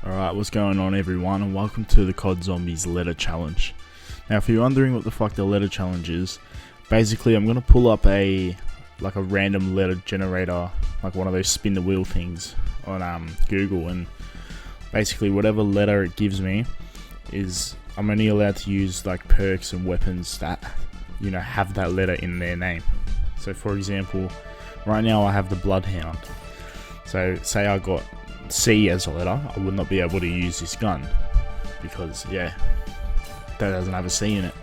Alright, what's going on everyone, and welcome to the COD Zombies letter challenge. Now if you're wondering what the fuck the letter challenge is, basically I'm going to pull up a random letter generator, like one of those spin the wheel things on Google, and basically whatever letter it gives me is I'm only allowed to use like perks and weapons that, you know, have that letter in their name. So for example, right now I have the Bloodhound. So say I got C as a letter, I would not be able to use this gun because that doesn't have a C in it.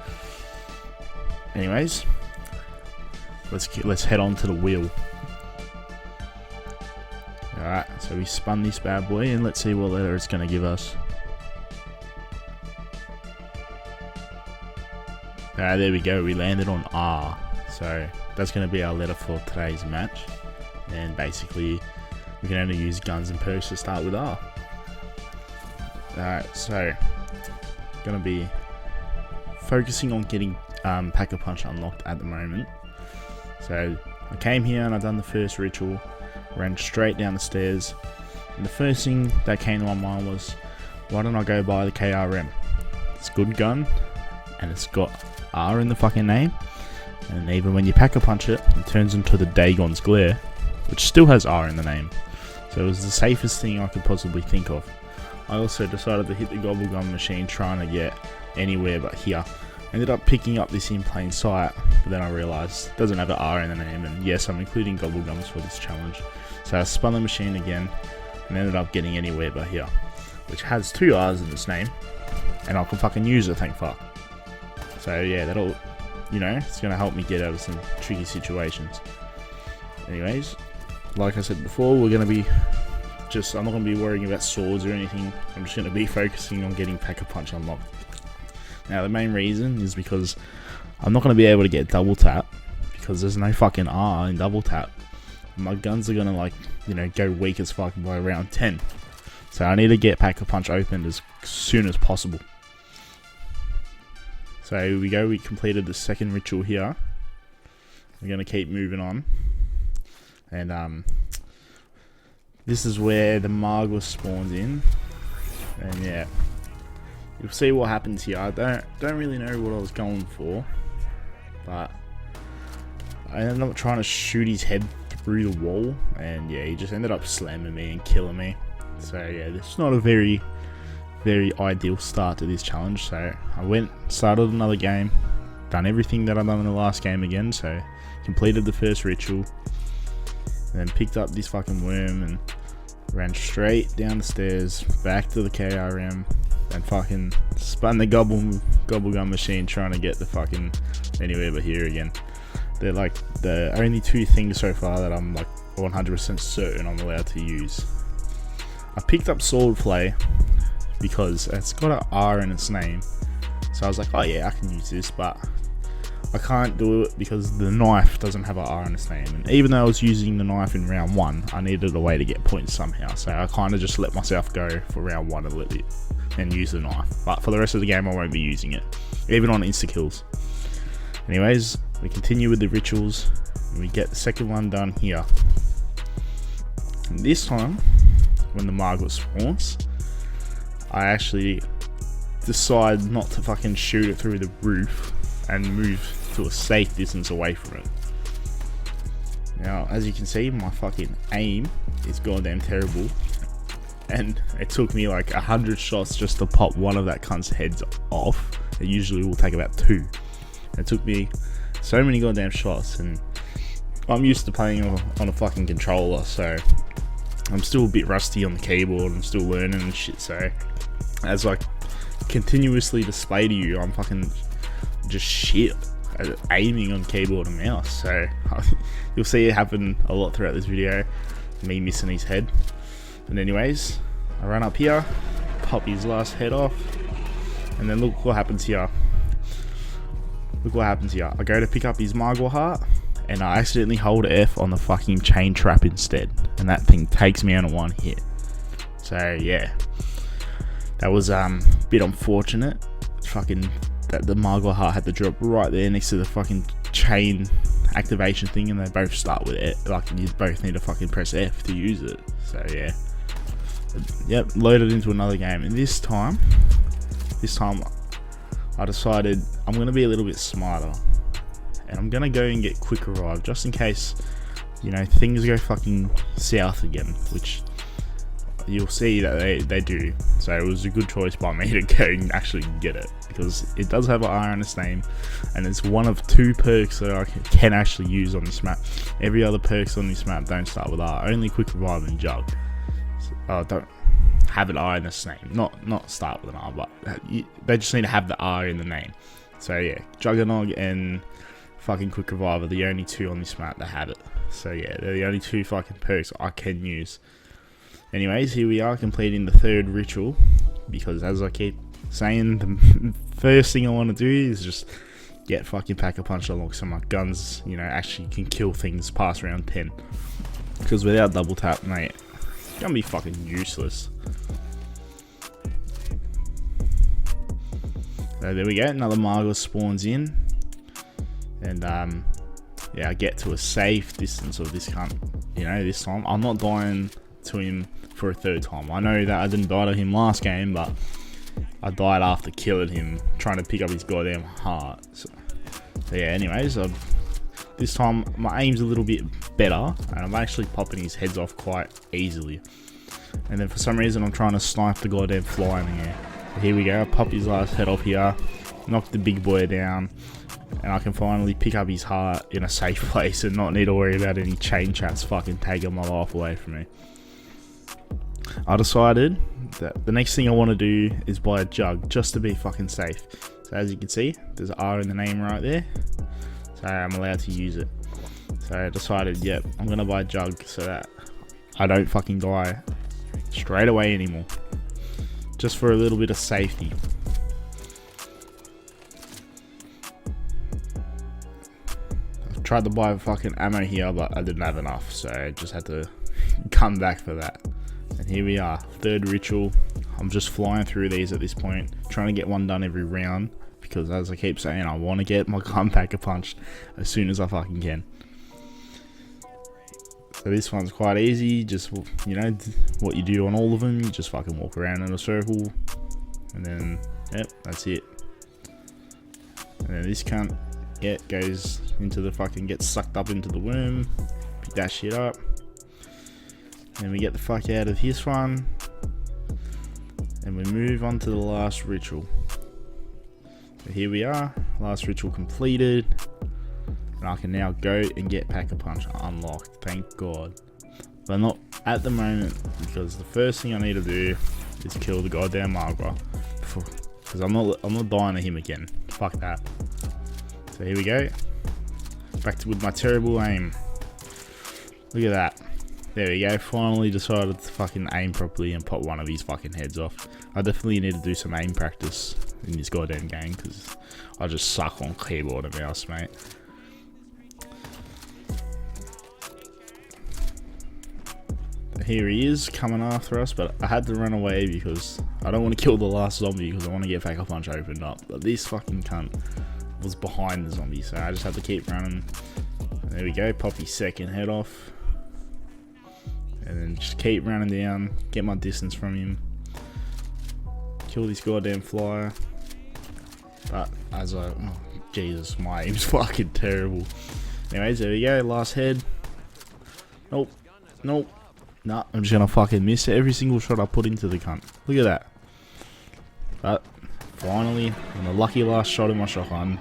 Anyways, let's head on to the wheel. Alright, so we spun this bad boy and let's see what letter it's going to give us. Alright, there we go, we landed on R. So that's going to be our letter for today's match, and basically we can only use guns and perks to start with R. Alright, so gonna be focusing on getting Pack-a-Punch unlocked at the moment. So I came here and I done the first ritual, ran straight down the stairs, and the first thing that came to my mind was, why don't I go buy the KRM? It's a good gun and it's got R in the fucking name, and even when you Pack-a-Punch it, it turns into the Dagon's Glare, which still has R in the name. So it was the safest thing I could possibly think of. I also decided to hit the Gobblegum machine trying to get anywhere but here. I ended up picking up this in plain sight, but then I realised it doesn't have an R in the name, and yes, I'm including Gobblegums for this challenge. So I spun the machine again and ended up getting anywhere but here, which has 2 R's in its name, and I can fucking use it, thank fuck. So yeah, that'll, you know, it's going to help me get out of some tricky situations. Anyways, like I said before, we're going to be I'm not going to be worrying about swords or anything. I'm just going to be focusing on getting Pack-a-Punch unlocked. Now the main reason is because I'm not going to be able to get double tap because there's no fucking R in double tap. My guns are going to, like, you know, go weak as fuck by round 10. So I need to get Pack-a-Punch opened as soon as possible. So here we go, we completed the second ritual here. We're going to keep moving on. And this is where the Margwa spawns in, and yeah, you'll see what happens here. I don't really know what I was going for, but I ended up trying to shoot his head through the wall, and yeah, he just ended up slamming me and killing me. So yeah, this is not a very ideal start to this challenge. So I started another game, done everything that I've done in the last game again, so completed the first ritual. Then picked up this fucking worm and ran straight down the stairs back to the KRM and fucking spun the Gobblegum machine trying to get the fucking anywhere but here again. They're like the only 2 things so far that I'm like 100% certain I'm allowed to use. I picked up Swordplay because it's got an R in its name, so I was like, oh yeah, I can use this, but I can't do it because the knife doesn't have an R in its name, and even though I was using the knife in round 1, I needed a way to get points somehow, so I kind of just let myself go for round 1 and use the knife. But for the rest of the game I won't be using it, even on insta-kills. Anyways, we continue with the rituals, and we get the second one done here. And this time, when the Margwa spawns, I actually decide not to fucking shoot it through the roof and move to a safe distance away from it. Now, as you can see, my fucking aim is goddamn terrible, and it took me like 100 shots just to pop one of that cunt's heads off. It usually will take about 2. It took me so many goddamn shots, and I'm used to playing on a fucking controller, so I'm still a bit rusty on the keyboard. I'm still learning and shit, so as I continuously display to you, I'm fucking just shit at aiming on keyboard and mouse. So you'll see it happen a lot throughout this video, me missing his head. But anyways, I run up here, pop his last head off, and then look what happens here. Look what happens here. I go to pick up his Margwa heart, and I accidentally hold F on the fucking chain trap instead, and that thing takes me out in 1 hit. So yeah, that was a bit unfortunate. Fucking that the Margwa heart had to drop right there next to the fucking chain activation thing, and they both start with it. Like, you both need to fucking press F to use it. So yeah, Yep, loaded into another game, and this time I decided I'm gonna be a little bit smarter, and I'm gonna go and get quick revive just in case, you know, things go fucking south again, which you'll see that they do. So it was a good choice by me to go and actually get it, because it does have an R in its name, and it's one of 2 perks that I can actually use on this map. Every other perks on this map don't start with R, only quick revive and jug. So, don't have an R in its name, not start with an R, but they just need to have the R in the name. So yeah, Juggernog and fucking quick revive are the only 2 on this map that have it. So yeah, they're the only 2 fucking perks I can use. Anyways, here we are completing the 3rd ritual, because as I keep saying, the first thing I want to do is just get fucking Pack-a-Punch unlocked so my guns, you know, actually can kill things past round 10. Because without double tap, mate, it's gonna be fucking useless. So there we go, another Margwa spawns in. And yeah, I get to a safe distance of this cunt. You know, this time I'm not dying to him for a 3rd time. I know that I didn't die to him last game, but I died after killing him, trying to pick up his goddamn heart. So yeah, anyways, this time my aim's a little bit better, and I'm actually popping his heads off quite easily. And then for some reason I'm trying to snipe the goddamn fly in the air. But here we go, I pop his last head off here, knock the big boy down, and I can finally pick up his heart in a safe place and not need to worry about any chain chats fucking taking my life away from me. I decided that the next thing I want to do is buy a jug just to be fucking safe. So as you can see, there's an R in the name right there, so I'm allowed to use it. So I decided, yep, I'm gonna buy a jug so that I don't fucking die straight away anymore, just for a little bit of safety. I've tried to buy fucking ammo here, but I didn't have enough, so I just had to come back for that. And here we are, 3rd ritual. I'm just flying through these at this point, trying to get one done every round, because as I keep saying, I want to get my gun Pack-a-Punch as soon as I fucking can. So this one's quite easy, just, you know, what you do on all of them, you just fucking walk around in a circle, and then, yep, that's it. And then this cunt, yeah, goes into the fucking, gets sucked up into the worm, pick that shit up. Then we get the fuck out of this one, and we move on to the last ritual. So here we are, last ritual completed, and I can now go and get Pack-a-Punch unlocked, thank God. But not at the moment, because the first thing I need to do is kill the goddamn Margwa, because I'm not dying to him again. Fuck that. So here we go, back to with my terrible aim. Look at that. There we go, finally decided to fucking aim properly and pop one of his fucking heads off. I definitely need to do some aim practice in this goddamn game, because I just suck on keyboard and mouse, mate. Here he is, coming after us, but I had to run away because I don't want to kill the last zombie, because I want to get Pack-a-Punch opened up. But this fucking cunt was behind the zombie, so I just had to keep running. And there we go, pop his 2nd head off. And then just keep running down, get my distance from him, kill this goddamn flyer. But as I, oh, Jesus, my aim's fucking terrible. Anyways, there we go, last head. Nope, nope. Nah, I'm just gonna fucking miss every single shot I put into the cunt. Look at that. But finally, on the lucky last shot of my shotgun,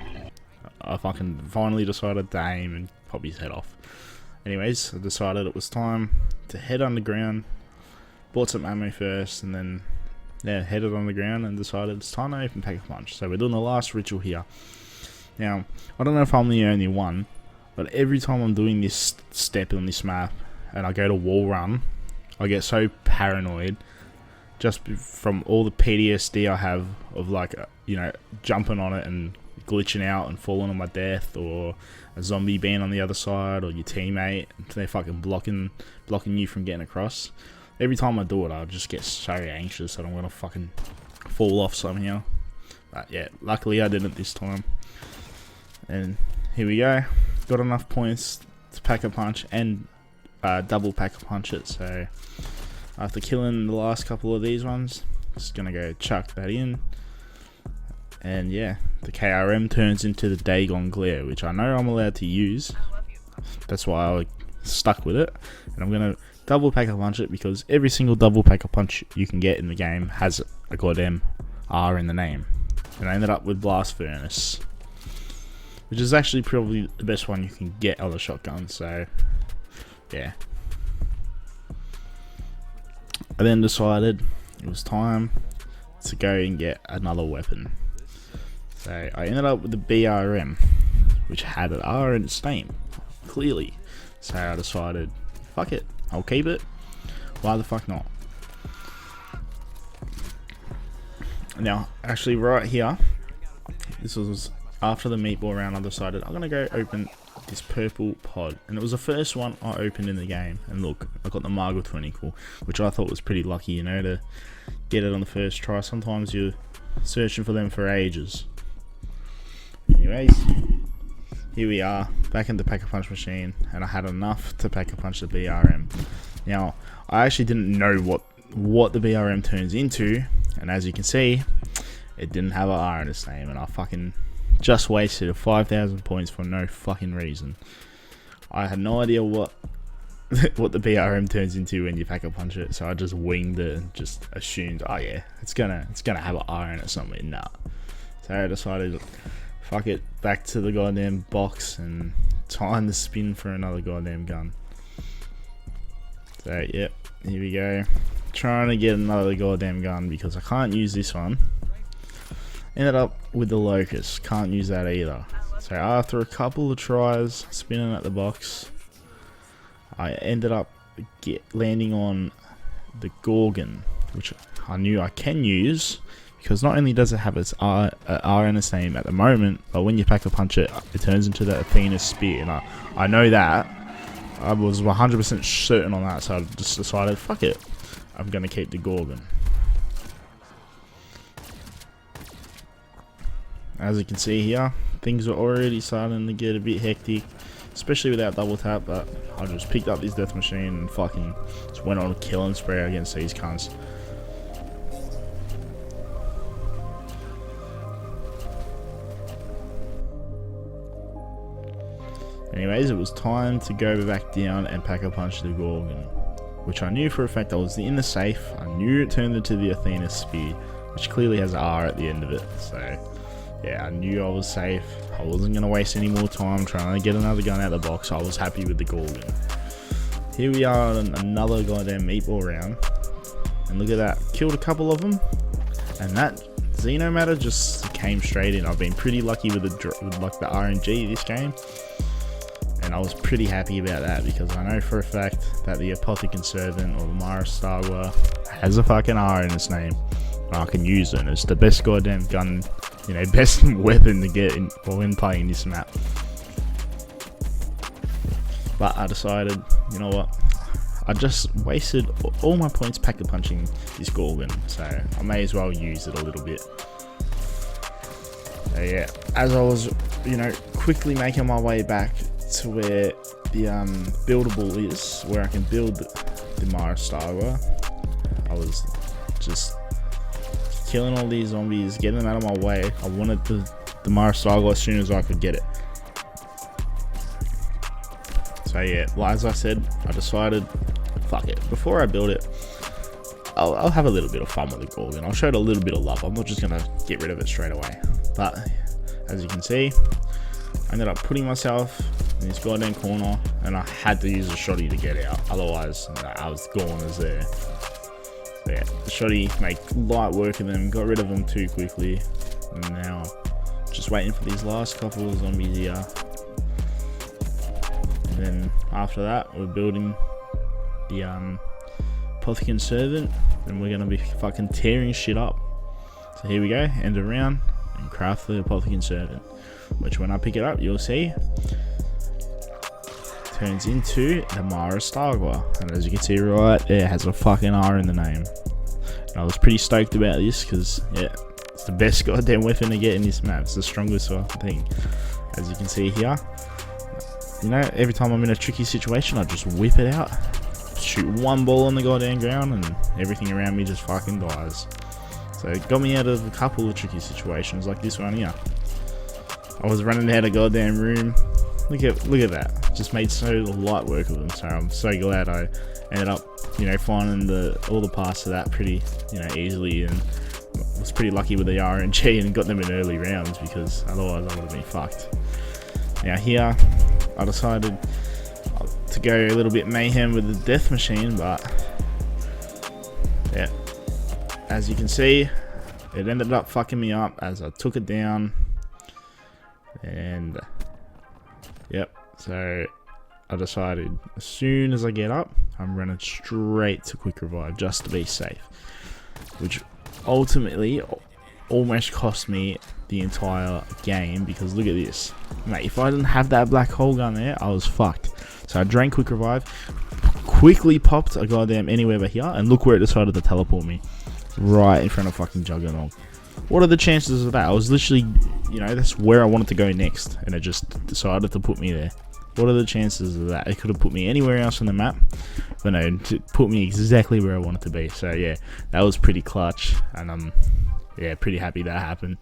I fucking finally decided to aim and pop his head off. Anyways, I decided it was time to head underground. Bought some ammo first, and then yeah, headed underground and decided it's time to open Pack-a-Punch. So we're doing the last ritual here. Now, I don't know if I'm the only one, but every time I'm doing this step on this map and I go to wall run, I get so paranoid just from all the PTSD I have of, like, you know, jumping on it and glitching out and falling on my death, or a zombie being on the other side, or your teammate, they're fucking blocking you from getting across. Every time I do it, I just get so anxious that I'm gonna fucking fall off somehow. But yeah, luckily I didn't this time. And here we go. Got enough points to Pack-a-Punch and double Pack-a-Punch it, so After killing the last couple of these ones, just gonna go chuck that in. And yeah, the KRM turns into the Dagon Glare, which I know I'm allowed to use. That's why I stuck with it. And I'm gonna double pack a punch it, because every single double pack a punch you can get in the game has a goddamn R in the name. And I ended up with Blast Furnace, which is actually probably the best one you can get out of the shotgun. So yeah, I then decided it was time to go and get another weapon. So I ended up with the BRM, which had an R in its name, clearly. So I decided, fuck it, I'll keep it. Why the fuck not? Now, actually right here, this was after the meatball round, I decided I'm gonna go open this purple pod, and it was the first one I opened in the game. And look, I got the Margwa Twinkle, which I thought was pretty lucky, you know, to get it on the first try. Sometimes you're searching for them for ages. Anyways, here we are, back in the Pack-a-Punch machine, and I had enough to Pack-a-Punch the BRM. Now, I actually didn't know what the BRM turns into, and as you can see, it didn't have an R in its name, and I fucking just wasted 5,000 points for no fucking reason. I had no idea what the BRM turns into when you Pack-a-Punch it, so I just winged it and just assumed, oh yeah, it's gonna have an R in it somewhere. Nah. So I decided, fuck it, back to the goddamn box and time to spin for another goddamn gun. So yep, here we go. Trying to get another goddamn gun because I can't use this one. Ended up with the Locust, can't use that either. So after a couple of tries spinning at the box, I ended up landing on the Gorgon, which I knew I can use, because not only does it have its R in its name at the moment, but when you Pack-a-Punch it, it turns into the Athena Spear, and I know that. I was 100% certain on that, so I just decided, fuck it, I'm going to keep the Gorgon. As you can see here, things are already starting to get a bit hectic, especially without double tap, but I just picked up this death machine and fucking just went on a killing spree against these cunts. Anyways, it was time to go back down and Pack-a-Punch the Gorgon, which I knew for a fact I was in the safe. I knew it turned into the Athena Spear, which clearly has an R at the end of it. So yeah, I knew I was safe. I wasn't going to waste any more time trying to get another gun out of the box. I was happy with the Gorgon. Here we are on another goddamn meatball round, and look at that, killed a couple of them, and that Xenomatter just came straight in. I've been pretty lucky with the RNG this game, and I was pretty happy about that, because I know for a fact that the Apothicon Servant or the Mara Starwa has a fucking R in its name, and I can use it, and it's the best goddamn gun, you know, best weapon to get in when playing this map. But I decided, you know what, I just wasted all my points Pack-a-Punching this Gorgon, so I may as well use it a little bit. So yeah, as I was, you know, quickly making my way back to where the buildable is, where I can build the Mara Starwa, I was just killing all these zombies, getting them out of my way. I wanted the Mara Starwa as soon as I could get it. So yeah, well, as I said, I decided, fuck it, before I build it, I'll have a little bit of fun with the Gorgon. I'll show it a little bit of love. I'm not just gonna get rid of it straight away. But as you can see, I ended up putting myself in this goddamn corner, and I had to use a shotty to get out. Otherwise, I was gone as there. So yeah, the shotty made light work of them, got rid of them too quickly, and now just waiting for these last couple of zombies here. And then after that, we're building the Apothicon Servant, and we're gonna be fucking tearing shit up. So here we go, end of round, and craft the Apothicon Servant, which when I pick it up, you'll see turns into the Mara Starwa, and as you can see right there, has a fucking R in the name. And I was pretty stoked about this, because yeah, it's the best goddamn weapon to get in this map. It's the strongest thing. As you can see here, you know, every time I'm in a tricky situation, I just whip it out, shoot one ball on the goddamn ground and everything around me just fucking dies. So it got me out of a couple of tricky situations like this one here. I was running out of goddamn room. Look at that. Just made so light work of them. So I'm so glad I ended up, you know, finding all the parts of that pretty, you know, easily, and was pretty lucky with the RNG and got them in early rounds, because otherwise I would have been fucked. Now here, I decided to go a little bit mayhem with the death machine, but yeah, as you can see, it ended up fucking me up as I took it down. And yep, so I decided as soon as I get up, I'm running straight to quick revive just to be safe, which ultimately almost cost me the entire game, because look at this, mate. If I didn't have that black hole gun there, I was fucked. So I drank quick revive, quickly popped a goddamn anywhere but here, and look where it decided to teleport me, right in front of fucking Juggernaut. What are the chances of that? I was literally, you know, that's where I wanted to go next, and it just decided to put me there. What are the chances of that? It could have put me anywhere else on the map, but no, it put me exactly where I wanted to be. So yeah, that was pretty clutch, and I'm yeah, pretty happy that happened.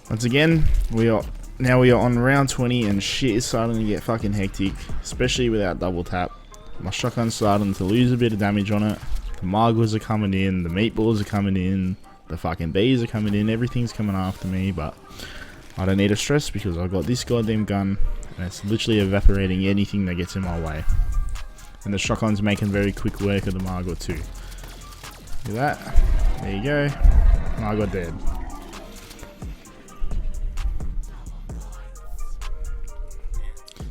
Once again, we are on round 20, and shit is starting to get fucking hectic, especially without double tap. My shotgun's starting to lose a bit of damage on it. The Margwas are coming in, the meatballs are coming in, the fucking bees are coming in, everything's coming after me, but I don't need to stress because I've got this goddamn gun, and it's literally evaporating anything that gets in my way. And the shotgun's making very quick work of the Margwa too. Look at that. There you go. Margwa dead.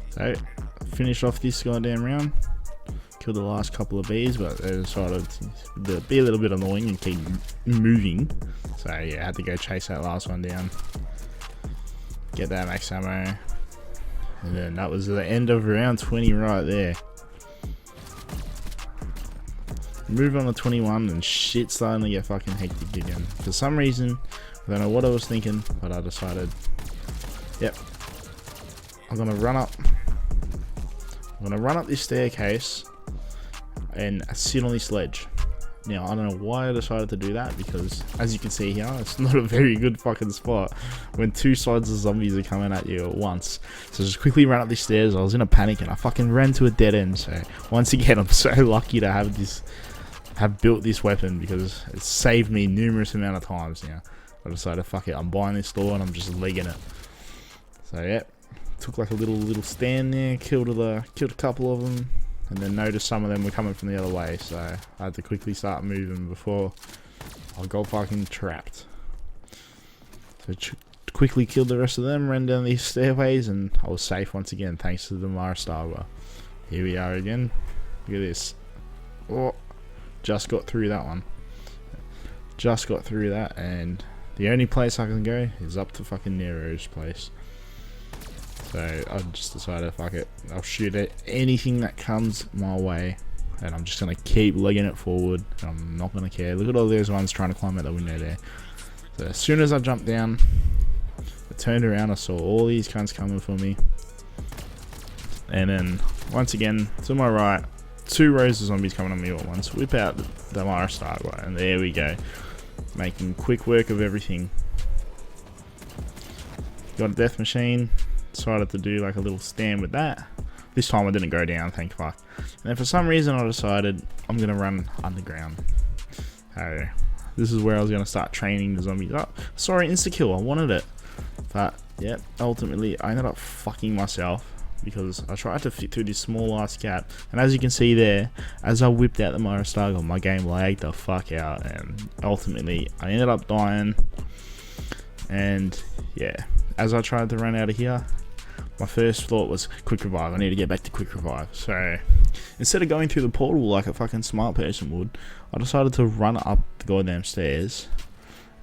So, finish off this goddamn round. Killed the last couple of bees, but they decided to be a little bit annoying and keep moving. So yeah, I had to go chase that last one down. Get that max ammo. And then that was the end of round 20 right there. Move on to 21, and shit starting to get fucking hectic again. For some reason, I don't know what I was thinking, but I decided, yep, I'm gonna run up this staircase and sit on this ledge. Now, I don't know why I decided to do that, because as you can see here, it's not a very good fucking spot when two sides of zombies are coming at you at once. So just quickly ran up these stairs. I was in a panic and I fucking ran to a dead end. So once again, I'm so lucky to have built this weapon, because it's saved me numerous amount of times now. I decided, fuck it, I'm buying this door and I'm just legging it. So yeah, took like a little stand there, killed a couple of them, and then noticed some of them were coming from the other way, so I had to quickly start moving before I got fucking trapped. So quickly killed the rest of them, ran down these stairways, and I was safe once again thanks to the Marastagwa. Here we are again. Look at this. Oh, just got through that one. Just got through that, and the only place I can go is up to fucking Nero's place. So I just decided, fuck it, I'll shoot at anything that comes my way, and I'm just going to keep legging it forward, and I'm not going to care. Look at all those ones trying to climb out the window there. So as soon as I jumped down, I turned around, I saw all these cunts coming for me, and then once again, to my right, two rows of zombies coming on me at once. Whip out the Marastagwa, and there we go, making quick work of everything. Got a death machine. Decided to do like a little stand with that. This time I didn't go down, thank fuck. And then for some reason I decided I'm gonna run underground. So this is where I was gonna start training the zombies up. Sorry, insta kill, I wanted it, but yeah, ultimately I ended up fucking myself, because I tried to fit through this small ass gap, and as you can see there, as I whipped out the Marastagwa, my game lagged the fuck out, and ultimately I ended up dying. And yeah, as I tried to run out of here, my first thought was quick revive. I need to get back to quick revive. So instead of going through the portal like a fucking smart person would, I decided to run up the goddamn stairs.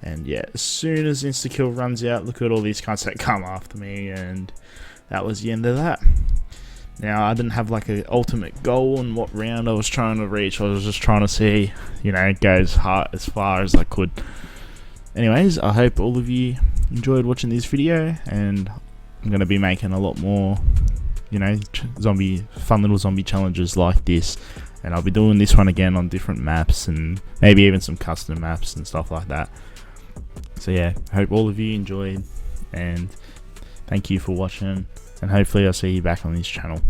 And yeah, as soon as insta-kill runs out, look at all these cunts that come after me, and that was the end of that. Now, I didn't have like an ultimate goal on what round I was trying to reach. I was just trying to see, you know, go as far as I could. anyways, I hope all of you enjoyed watching this video, and I'm going to be making a lot more, you know, fun little zombie challenges like this, and I'll be doing this one again on different maps and maybe even some custom maps and stuff like that. So yeah, I hope all of you enjoyed, and thank you for watching, and hopefully I'll see you back on this channel.